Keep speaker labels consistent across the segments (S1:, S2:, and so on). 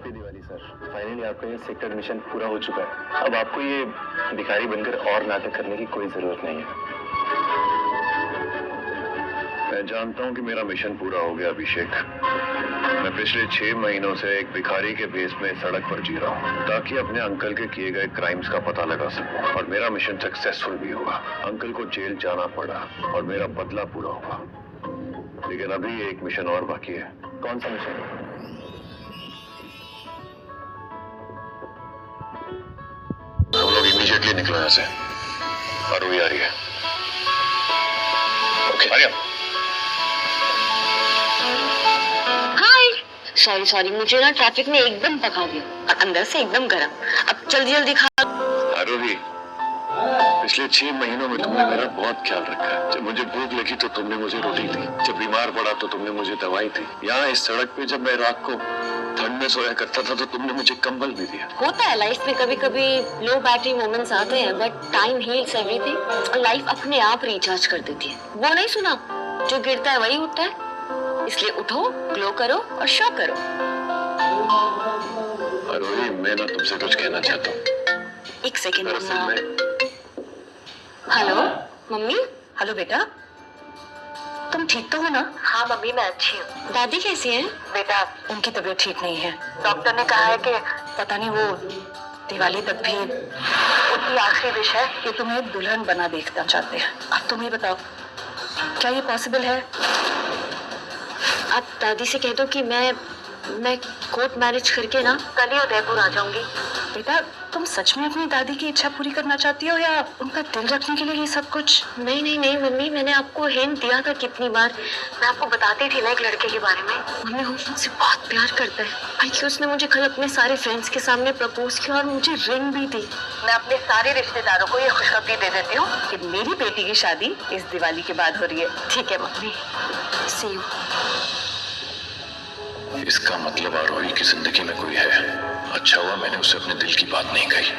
S1: Happy Diwali sir. Finally आपका ये sector mission पूरा हो चुका है। अब आपको ये भिखारी बनकर और नाटक करने की कोई जरूरत नहीं है।
S2: मैं जानता हूँ कि मेरा मिशन पूरा हो गया अभिषेक। मैं पिछले 6 महीनों से एक भिखारी के बेस में सड़क पर जी रहा हूँ ताकि अपने अंकल के किए गए क्राइम्स का पता लगा सकूं, और मेरा मिशन सक्सेसफुल भी होगा। अंकल को जेल जाना पड़ा और मेरा बदला पूरा होगा, लेकिन अभी एक मिशन और बाकी है।
S1: कौन सा मिशन?
S2: हम लोग इमीडिएटली निकलो यहाँ से। आरोही आ रही है। ओके आर्या।
S3: सॉरी मुझे ना ट्रैफिक में एकदम पका दिया और अंदर से एकदम गर्म। अब जल्दी खा।
S2: आरोही, पिछले 6 महीनों में तुमने मेरा बहुत ख्याल रखा है। जब मुझे भूख लगी तो तुमने मुझे रोटी दी, जब बीमार पड़ा तो तुमने मुझे दवाई दी। यहाँ इस सड़क पे जब मैं रात को ठंड में सोया करता था तो तुमने मुझे कंबल भी दिया।
S3: होता है लाइफ में कभी कभी लो बैटरी मोमेंट्स आते हैं, बट टाइम हील्स एवरीथिंग और लाइफ अपने आप रिचार्ज कर देती है। वो नहीं सुना, जो गिरता है वही उठता है, इसलिए उठो, ग्लो करो और शो करो।
S2: आरोही, मैं ना तुमसे कुछ कहना चाहता हूँ।
S3: एक सेकेंड। Hello mummy.
S4: हेलो बेटा, तुम ठीक तो हो ना?
S3: हाँ मम्मी मैं अच्छी हूँ। दादी कैसी हैं?
S4: बेटा उनकी तबीयत ठीक नहीं है। डॉक्टर ने कहा है कि पता नहीं वो दिवाली तक भी उनकी आखिरी विश है कि तुम्हें दुल्हन बना देखना चाहते हैं। अब तुम ही बताओ, क्या ये पॉसिबल है?
S3: आप दादी से कह दो कि मैं कोर्ट मैरिज करके ना कल ही उदयपुर आ जाऊंगी।
S4: बेटा तुम सच में अपनी दादी की इच्छा पूरी करना चाहती हो या उनका दिल रखने के लिए ये सब कुछ?
S3: नहीं मम्मी, मैंने आपको हिंट दिया था कितनी बार। मैं आपको बताती थी ना एक लड़के के बारे में। मम्मी वो मुझसे बहुत प्यार करता है, बल्कि उसने मुझे कल अपने सारे फ्रेंड्स के सामने प्रपोज किया और मुझे रिंग भी दी।
S4: मैं अपने सारे रिश्तेदारों को ये खुशखबरी दे देती हूँ कि मेरी बेटी की शादी इस दिवाली के बाद हो रही है।
S3: ठीक है मम्मी, सी यू।
S2: इसका मतलब आरोही की जिंदगी में कोई है। अच्छा हुआ मैंने उसे अपने दिल की बात नहीं कही।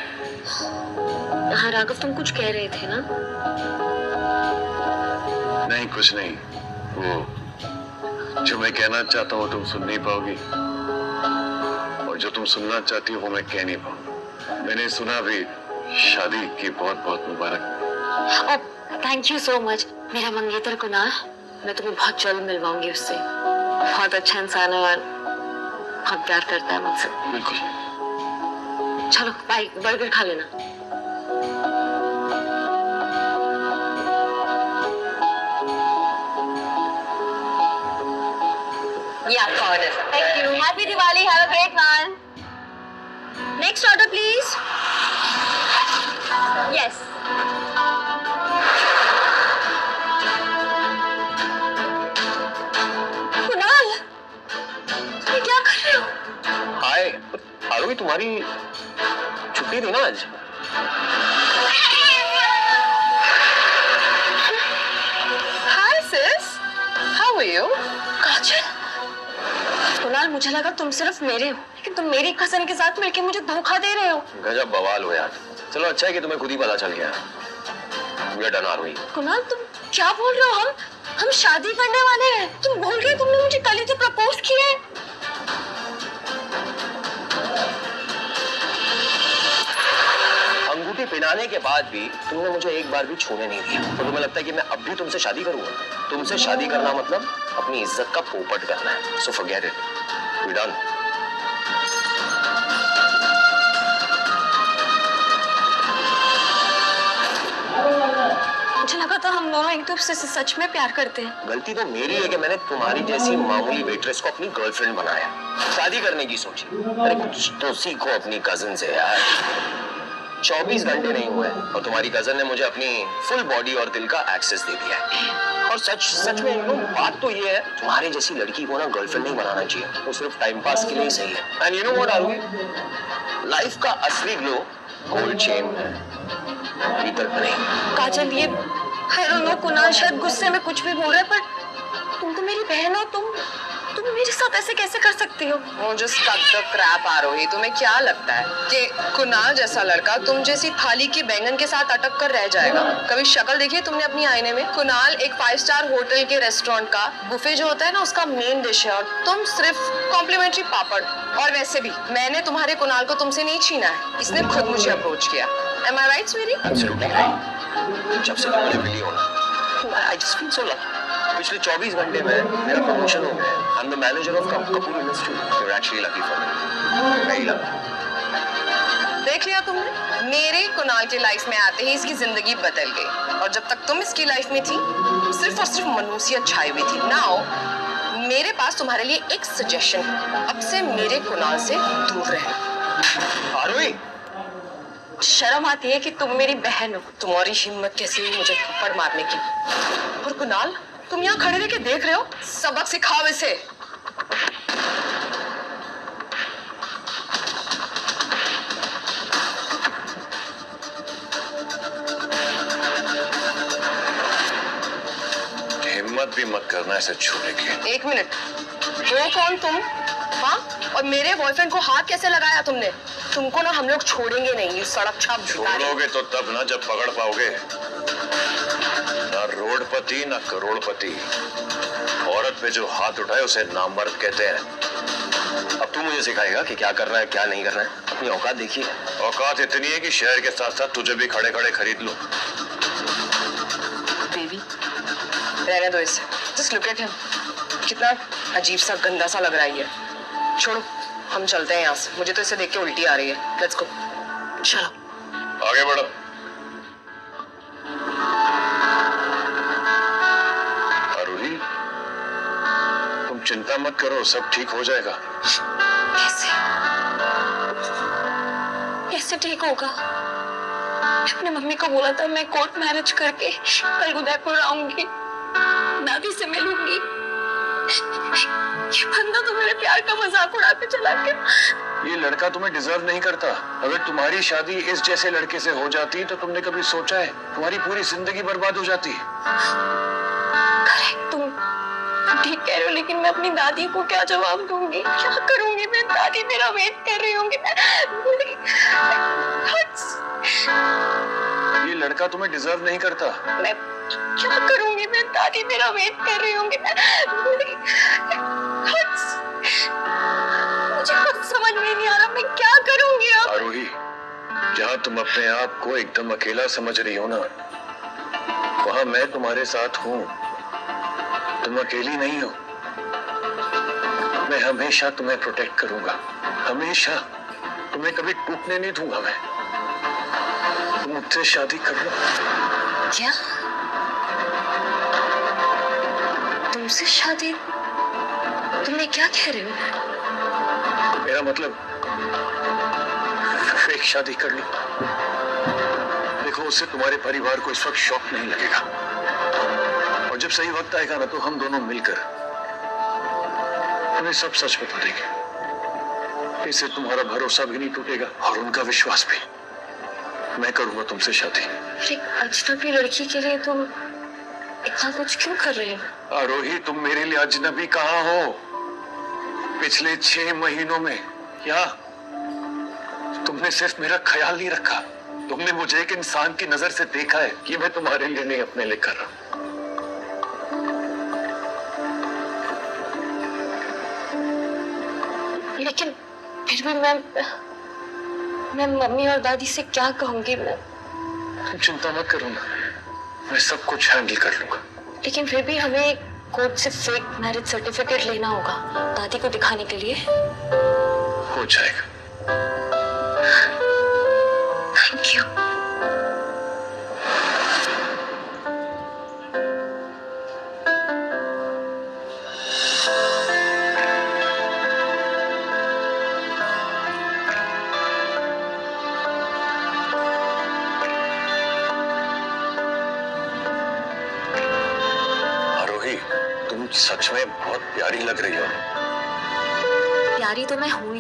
S3: हाँ राघव, तुम कुछ कह रहे थे ना?
S2: नहीं कुछ नहीं, वो जो मैं कहना चाहता हूँ तुम सुन नहीं पाओगी, और जो तुम सुनना चाहती हो वो मैं कह नहीं पाऊंगा। मैंने सुना भी। शादी की बहुत बहुत मुबारक।
S3: Thank you so much. मेरा मंगेतर कुणाल, मैं तुम्हें बहुत जल्द मिलवाऊंगी उससे। बहुत अच्छा इंसान है और बहुत प्यार करता है मुझसे।
S2: बिल्कुल।
S3: चलो बाय, बर्गर खा लेना। ये आपका order. Thank you. Happy Diwali, have a great one. Next order please. Yes. Kunal, ये क्या कर रहे हो?
S1: हाय आरोही, तुम्हारी छुट्टी थी ना आज?
S4: हाय सिस, हाउ आर यू?
S3: काजल, कुणाल मुझे लगा तुम सिर्फ मेरे हो, लेकिन तुम मेरी कजन के साथ मिलके मुझे धोखा दे रहे हो।
S1: गजब बवाल हो यार। चलो अच्छा है कि तुम्हें खुद ही पता चल गया। We are done, आरोही।
S3: कुणाल तुम क्या बोल रहे हो? हम शादी करने वाले हैं। तुम भूल गए तुमने मुझे कल ही तो प्रपोज किया है।
S1: अंगूठी पहनाने के बाद भी तुमने मुझे एक बार भी छूने नहीं दिया, तो तुम्हें लगता है कि मैं अब भी तुमसे शादी करूंगा? तुमसे शादी करना मतलब अपनी इज्जत का पोपट करना है। So forget it, we done.
S3: मुझे लगा था हम दोनों एक दूसरे से सच में प्यार करते हैं।
S1: गलती तो मेरी है कि मैंने तुम्हारी जैसी मामूली वेट्रेस को अपनी गर्लफ्रेंड बनाया, शादी करने की सोची। अरे कुछ तो सीखो अपनी कजन से यार। 24 घंटे नहीं हुए और तुम्हारी कजन ने मुझे अपनी फुल बॉडी और दिल का एक्सेस दे दिया है। और सच में यू नो बात तो ये है, तुम्हारे जैसी लड़की को ना गर्लफ्रेंड नहीं बनाना चाहिए, वो सिर्फ टाइम पास के लिए ही सही है। And you know what Aarohi, life का असली ग्लो गोल्ड चेन भीतर का नहीं।
S3: काजल ये आई डोंट नो कुणाल शायद गुस्से में कुछ भी बोल रहा है, पर तुम तो मेरी बहन हो। तुम मेरे साथ ऐसे कैसे कर सकती हो?
S5: वो जो स्टक द क्रैप आरोही, तुम्हें क्या लगता है कि कुणाल जैसा लड़का तुम जैसी थाली की बैंगन के साथ अटक कर रह जाएगा? कभी शक्ल देखी है तुमने अपनी आईने में? कुणाल एक 5 स्टार होटल के रेस्टोरेंट का बुफे जो होता है ना, उसका मेन डिश है, और तुम सिर्फ कॉम्प्लीमेंट्री पापड़। और वैसे भी मैंने तुम्हारे कुणाल को तुमसे नहीं छीना है, इसने खुद मुझे अप्रोच किया। Am I right, sweetie?
S1: Absolutely right. जब से तुमने मिली हो ना, I just feel so lucky. पिछले 24 घंटे में मेरा प्रमोशन हो गया। I'm the manager of Kapoor Industries. You're actually lucky for me. Very lucky.
S5: देख लिया तुमने, मेरे कुणाल के लाइफ में आते ही इसकी जिंदगी बदल गई, और जब तक तुम इसकी लाइफ में थी सिर्फ और सिर्फ मनुष्यत छाई हुई थी। नाउ मेरे पास तुम्हारे लिए एक सजेशन है, अब से मेरे कुणाल से दूर रहना।
S1: आरोही,
S3: शर्म आती है कि तुम मेरी बहन हो।
S5: तुम्हारी हिम्मत कैसी हुई मुझे थप्पड़ मारने की? और कुणाल, तुम यहाँ खड़े रह के देख रहे हो? सबक सिखाओ इसे।
S2: हिम्मत भी मत करना ऐसे छूने की।
S5: 1 मिनट, हो कौन तुम? हाँ, और मेरे बॉयफ्रेंड को हाथ कैसे लगाया तुमने? तुमको ना हम लोग छोड़ेंगे नहीं, ये सड़क छाप भिखारी।
S2: छोड़ोगे तो तब ना जब पकड़ पाओगे। ना रोडपति ना करोड़पति, औरत पे जो हाथ उठाए उसे नामर्द कहते हैं।
S1: अब तू मुझे सिखाएगा कि क्या करना है क्या नहीं करना है? अपनी औकात देखिए।
S2: औकात इतनी है कि शहर के साथ साथ तुझे भी खड़े खड़े खरीद लूं।
S5: बेबी, रहने दो इसे। जस्ट लुक एट हिम, कितना अजीब सा गंदा सा लग रहा है ये। छोड़ो, हम चलते हैं यहाँ से, मुझे तो इसे देख के उल्टी आ रही है। Let's go.
S3: चलो।
S2: आगे बढ़ो। आरोही, तुम चिंता मत करो, सब ठीक हो जाएगा।
S3: कैसे कैसे ठीक होगा? मैं अपने मम्मी को बोला था मैं कोर्ट मैरिज करके कल उदयपुर आऊंगी, दादी से मिलूंगी। ये बंदा तो मेरे प्यार का मजाक उड़ा के चला गया।
S2: ये लड़का तुम्हें डिजर्व नहीं करता। अगर तुम्हारी शादी इस जैसे लड़के से हो जाती तो तुमने कभी सोचा है तुम्हारी पूरी जिंदगी बर्बाद हो जाती।
S3: करेक्ट, तुम ठीक कह रहे हो, लेकिन मैं अपनी दादी को क्या जवाब दूंगी? क्या करूंगी मैं? दादी मेरा वेट कर रही होंगी।
S2: ये लड़का तुम्हें डिजर्व नहीं करता।
S3: मैं क्या करूंगी मैं? दादी मेरा वेट कर रही होंगी। मुझे कुछ समझ में नहीं आ रहा, मैं क्या करूंगी अब?
S2: आरोही, जहाँ तुम अपने आप को एकदम अकेला समझ रही हो ना, वहाँ मैं तुम्हारे साथ हूँ। तुम अकेली नहीं हो। मैं हमेशा तुम्हें प्रोटेक्ट करूंगा, हमेशा। तुम्हें कभी टूटने नहीं दूंगा मैं। तुम मुझसे शादी कर लो।
S3: क्या? तुमसे शादी? तुमने क्या कह रहे हो?
S2: मेरा मतलब फेक शादी कर लो। देखो, उससे तुम्हारे परिवार को इस वक्त शॉक नहीं लगेगा, और जब सही वक्त आएगा ना तो हम दोनों मिलकर तुम्हें सब सच बता देंगे। इससे तुम्हारा भरोसा भी नहीं टूटेगा और उनका विश्वास भी। मैं करूंगा तुमसे शादी।
S3: एक अजनबी लड़की के लिए तुम इतना कुछ क्यों कर रहे हो?
S2: आरोही, तुम मेरे लिए अजनबी कहाँ हो? पिछले 6 महीनों में क्या तुमने सिर्फ मेरा ख्याल नहीं रखा, तुमने मुझे एक इंसान की नजर से देखा है कि मैं तुम्हारे लिए नहीं अपने लिए कर रहा हूं।
S3: लेकिन फिर भी मैं मम्मी और दादी से क्या कहूंगी? मैं
S2: तुम चिंता मत करो ना, मैं सब कुछ हैंडल कर लूंगा।
S3: लेकिन फिर भी हमें कोर्ट से फेक मैरिज सर्टिफिकेट लेना होगा दादी को दिखाने के लिए।
S2: हो जाएगा।
S3: Thank you.
S2: तुम सच में बहुत प्यारी लग रही हो।
S3: प्यारी तो मैं हुई,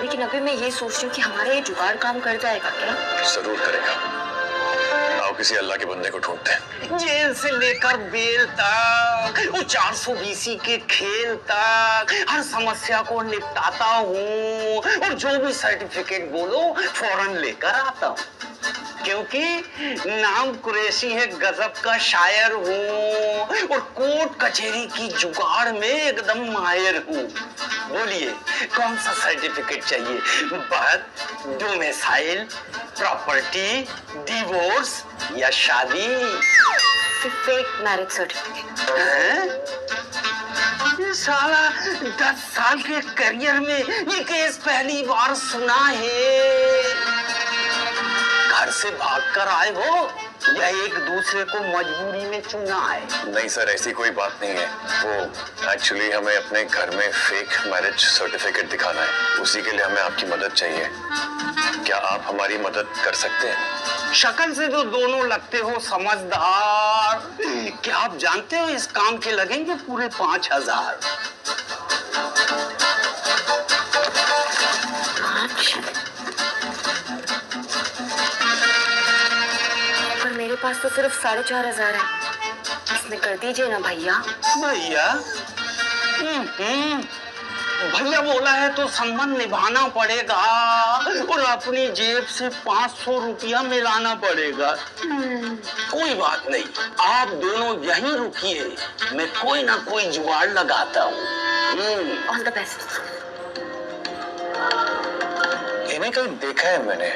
S3: लेकिन अभी मैं ये सोच रही हूँ कि हमारा ये जुगाड़ काम कर जाएगा क्या?
S2: जरूर करेगा। आओ किसी अल्लाह के बंदे को ढूंढते हैं।
S6: जेल से लेकर बेल तक, वो 420 के खेल तक हर समस्या को निपटाता हूँ, और जो भी सर्टिफिकेट बोलो फौरन लेकर आता हूँ, क्योंकि नाम कुरैशी है, गजब का शायर हूँ, और कोर्ट कचहरी की जुगाड़ में एकदम माहिर हूँ। बोलिए कौन सा सर्टिफिकेट चाहिए? बर्थ, डोमिसाइल, प्रॉपर्टी, डिवोर्स या शादी?
S3: Fake marriage certificate.
S6: हैं? ये साला 10 साल के करियर में ये केस पहली बार सुना है। घर से भागकर आए हो या एक दूसरे को मजबूरी में चुना है?
S2: नहीं सर, ऐसी कोई बात नहीं है। वो एक्चुअली हमें अपने घर में फेक मैरिज सर्टिफिकेट दिखाना है, उसी के लिए हमें आपकी मदद चाहिए। क्या आप हमारी मदद कर सकते हैं?
S6: शक्ल से तो दोनों लगते हो समझदार। क्या आप जानते हो इस काम के लगेंगे पूरे 5000?
S3: पर मेरे पास तो सिर्फ 4500 है, इसमें कर दीजिए ना भैया।
S6: भैया? भैया बोला है तो संबंध निभाना पड़ेगा, और अपनी जेब से 500 रुपया मिलाना पड़ेगा। कोई बात नहीं, आप दोनों यहीं रुकिए, मैं कोई ना कोई जुगाड़ लगाता हूँ।
S3: All the best.
S2: इन्हें कहीं देखा है मैंने।